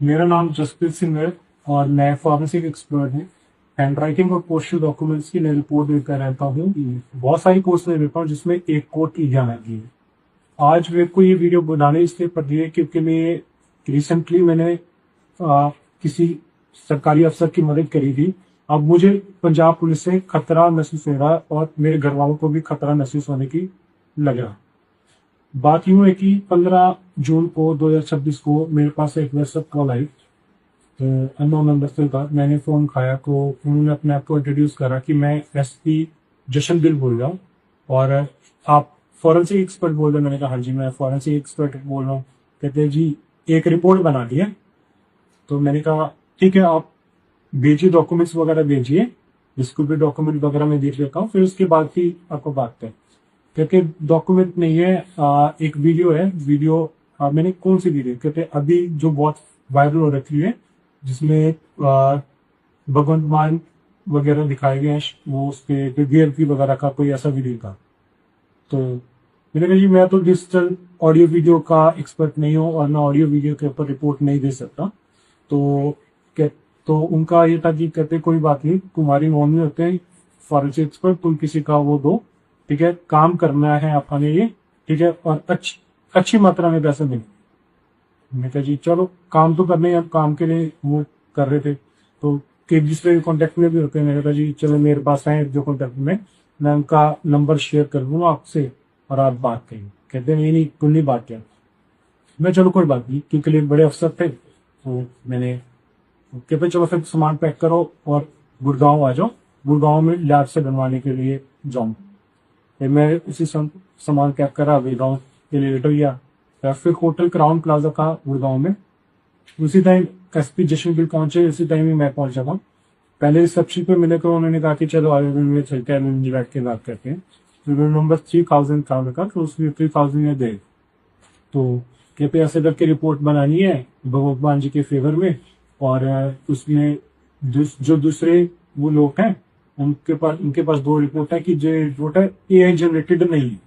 मेरा नाम जसप्रीत सिंह है और मैं फॉरेंसिक एक्सपर्ट हूँ। हैंड राइटिंग और पोस्टल डॉक्यूमेंट्स की मैं रिपोर्ट देकर रहता हूँ। बहुत सारी कोर्स में देता हूँ जिसमें एक कोर्ट की एग्जाम आती है। आज मेरे को ये वीडियो बनाने इसलिए पड़ी है क्योंकि मैं रिसेंटली मैंने किसी सरकारी अफसर की मदद करी थी। अब मुझे पंजाब पुलिस से खतरा महसूस हो रहा है और मेरे घर वालों को भी खतरा महसूस होने की लग रहा। बात यूं है कि 15 जून को 2026 को मेरे पास एक व्हाट्सएप कॉल आई। तो अननोन नंबर से था। मैंने फोन उठाया तो उन्होंने अपने आप को इंट्रोड्यूस करा कि मैं एसपी जशनदिल बोल रहा हूँ और आप फॉरेंसिक एक्सपर्ट बोल रहे हैं। मैंने कहा हाँ जी मैं फॉरेंसिक एक्सपर्ट बोल रहा हूँ। कहते हैं जी एक रिपोर्ट बना दी है। तो मैंने कहा ठीक है आप भेजिए, डॉक्यूमेंट्स वगैरह भेजिए, जिसको भी डॉक्यूमेंट वगैरह मैं देख लेता हूँ, फिर उसके बाद ही आपको बात करें। क्योंकि डॉक्यूमेंट नहीं है, एक वीडियो है। वीडियो मैंने कौन सी वीडियो कहते अभी जो बहुत वायरल हो रखी है जिसमें भगवंत मान वगैरह दिखाए गए हैं, वो उसके डीएलपी वगैरह का कोई ऐसा वीडियो था। तो मैंने कहा जी मैं तो डिजिटल ऑडियो वीडियो का एक्सपर्ट नहीं हूँ और मैं ऑडियो वीडियो के ऊपर रिपोर्ट नहीं दे सकता। तो तो उनका ये था कि कहते कोई बात नहीं, तुम्हारी नॉन में होते हैं फॉरेंसिक एक्सपर्ट, तुम किसी का वो दो, ठीक है, काम करना है अपने ये, ठीक है, और अच्छी मात्रा में पैसा देंगे। मैंने कहा जी चलो काम तो करने, अब काम के लिए वो कर रहे थे। तो दूसरे कॉन्टेक्ट में भी होते हैं। मैंने कहा जी चलो मेरे पास आए जो कॉन्टेक्ट में, मैं उनका नंबर शेयर कर दूंगा आपसे और आप बात करेंगे। कहते नहीं नहीं तुम नहीं बात किया। मैं चलो कोई बात नहीं, क्योंकि लिए बड़े अफसर थे। तो मैंने कहते चलो फिर सामान पैक करो और गुड़गांव आ जाओ, गुड़गांव में लैब से बनवाने के लिए जाऊँ। मैं उसी सामान पैक करा, गुड़गांव के लिए लेटर गया। फिर होटल क्राउन प्लाजा था गुड़गांव में। उसी टाइम एसपी जशनदिल पहुंचे, उसी टाइम ही मैं पहुंचा था। पहले रिसेप्शन पे मिले तो उन्होंने कहा कि चलो आगे में चलते हैं, बैठ के बात करते हैं। तो नंबर 3000 था उनका, तो उसमें 3000 में दे। तो कहते ऐसे करके रिपोर्ट बनानी है भगवान जी के फेवर में, और उसमें जो दूसरे वो लोग हैं उनके पास दो रिपोर्ट है कि जो रिपोर्ट है एआई जनरेटेड नहीं है।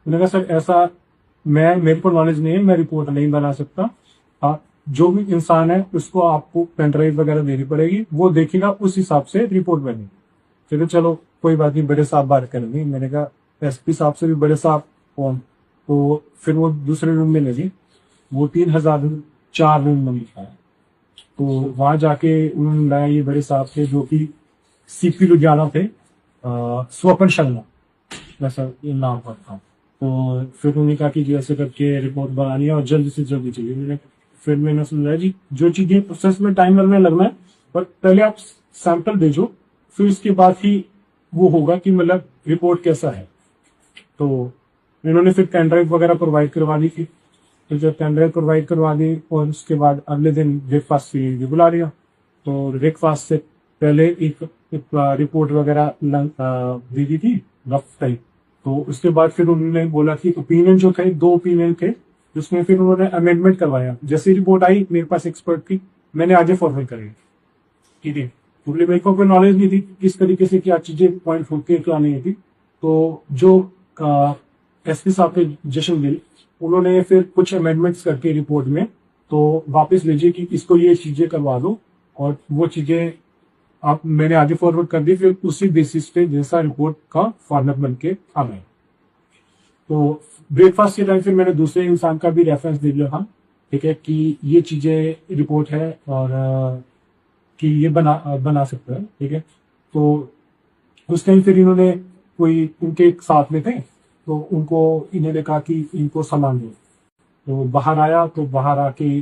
उन्होंने कहा सर ऐसा मेरे को नॉलेज नहीं है, मैं रिपोर्ट नहीं बना सकता। हाँ जो भी इंसान है उसको आपको पेन ड्राइव वगैरह देनी पड़ेगी, वो देखेगा उस हिसाब से रिपोर्ट बनेगी। फिर चलो कोई बात नहीं, बड़े साहब बात करेंगे। मैंने कहा एसपी साहब से भी बड़े साहब कौन? तो फिर वो दूसरे रूम में लगी, वो 3004 रूम में लिखा है। तो वहां जाके उन्होंने लाया, ये बड़े साहब थे जो कि सीपी लुधियाना थे, स्वपन शर्मा वैसा ये नाम पर था। तो फिर उन्होंने कहा कि ऐसे करके रिपोर्ट बनानी है और जल्दी से जल्दी चाहिए। फिर मैंने समझा जी जो चीजें प्रोसेस में टाइम लगना है, पर पहले आप सैंपल भेजो, फिर उसके बाद ही वो होगा कि मतलब रिपोर्ट कैसा है। तो इन्होंने फिर पेन ड्राइव वगैरह प्रोवाइड करवा दी थी। फिर जब पेन ड्राइव प्रोवाइड करवा दी और उसके बाद अगले दिन ब्रेकफास्ट के लिए बुला लिया। तो ब्रेकफास्ट से पहले एक रिपोर्ट वगैरह दी दी थी रफ टाइप। तो उसके बाद फिर उन्होंने बोला कि ओपिनियन जो थे, 2 ओपिनियन थे, जिसमें फिर उन्होंने अमेंडमेंट करवाया। जैसी रिपोर्ट आई मेरे पास एक्सपर्ट थी, मैंने आगे फॉरवर्ड करी, ठीक है, क्योंकि मेरे को कोई नॉलेज नहीं थी किस तरीके से क्या चीजें पॉइंट होके लानी थी। तो जो एसपी साहब थे जशनदिल, उन्होंने फिर कुछ अमेंडमेंट्स करके रिपोर्ट में तो वापस भेजी कि इसको ये चीजें करवा दो, और वो चीजें आप मैंने आगे फॉरवर्ड कर दी। फिर उसी बेसिस पे जैसा रिपोर्ट का फॉर्मेट बन के आ गए। तो ब्रेकफास्ट के टाइम फिर मैंने दूसरे इंसान का भी रेफरेंस दे दिया था, ठीक है, कि ये चीजें रिपोर्ट है और कि ये बना सकते हैं, ठीक है। तो उस टाइम फिर इन्होंने कोई उनके एक साथ में थे, तो उनको इन्होंने कहा कि इनको सामान दो। तो बाहर आया, तो बाहर आके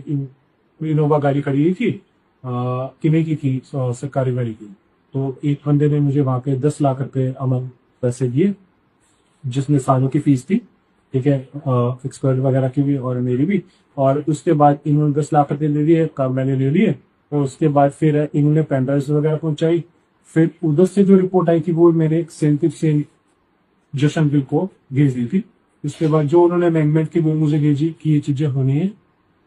इनोवा गाड़ी खड़ी हुई थी, किन्हीं की थी, सरकारी गाड़ी की। तो एक बंदे ने मुझे वहां पे 10 लाख रुपए अमन पैसे दिए, जिसमें सालों की फीस थी, ठीक है, एक्सपर्ट वगैरह की भी और मेरी भी। और उसके बाद इन्होंने 10 लाख रुपए ले लिए, काम मैंने ले लिए। और उसके बाद फिर इन्होंने पेन ड्राइव वगैरह पहुंचाई। फिर उधर से जो रिपोर्ट आई थी वो मेरे सेंटिव से जशनदिल को भेज दी थी। उसके बाद जो उन्होंने अमेंडमेंट की वो मुझे भेजी कि ये चीजें होनी है,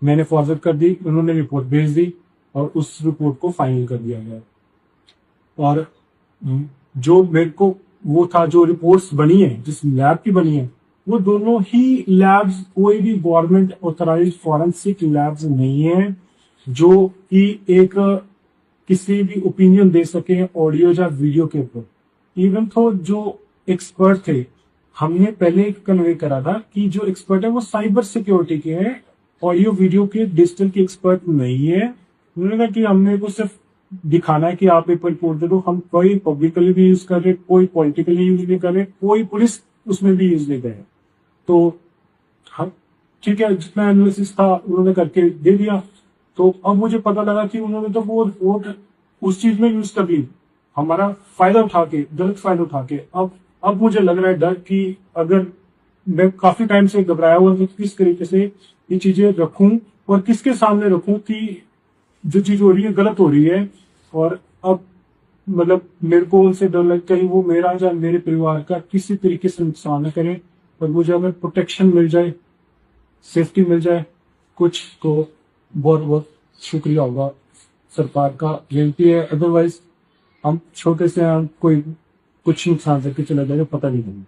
मैंने फॉरवर्ड कर दी, उन्होंने रिपोर्ट भेज दी और उस रिपोर्ट को फाइनल कर दिया गया। और जो मेरे को वो था, जो रिपोर्ट्स बनी है जिस लैब की बनी है, वो दोनों ही लैब्स कोई भी गवर्नमेंट ऑथराइज्ड फॉरेंसिक लैब्स नहीं है। जो कि एक किसी भी ओपिनियन दे सके ऑडियो या वीडियो के ऊपर। इवन तो जो एक्सपर्ट थे, हमने पहले कन्वे करा था कि जो एक्सपर्ट है वो साइबर सिक्योरिटी के हैं, ऑडियो वीडियो के डिजिटल के एक्सपर्ट नहीं है। उन्होंने कहा कि हमने को सिर्फ दिखाना है कि आप पेपर रिपोर्ट दे दो, हम कोई पब्लिकली भी यूज कर रहे, कोई पॉलिटिकली यूज नहीं कर रहे, कोई पुलिस उसमें भी यूज नहीं कर रहे। तो हम ठीक है, जितना एनालिसिस था उन्होंने करके दे दिया। तो अब मुझे पता लगा कि उन्होंने तो वो रिपोर्ट उस चीज में यूज कर ली, हमारा फायदा उठा के, गलत फायदा उठा के। अब मुझे लग रहा है डर कि अगर मैं काफी टाइम से घबराया हुआ हूं, किस तरीके से ये चीजें रखूं और किसके सामने रखूं कि जो चीज हो रही है गलत हो रही है। और अब मतलब मेरे को उनसे डर लग, कहीं वो मेरा या मेरे परिवार का किसी तरीके से नुकसान न करे, और मुझे अगर प्रोटेक्शन मिल जाए, सेफ्टी मिल जाए कुछ, तो बहुत बहुत शुक्रिया होगा सरकार का, बेनती है। अदरवाइज हम छोटे से हम कोई कुछ नुकसान करके चला जाएगा, पता नहीं होगा।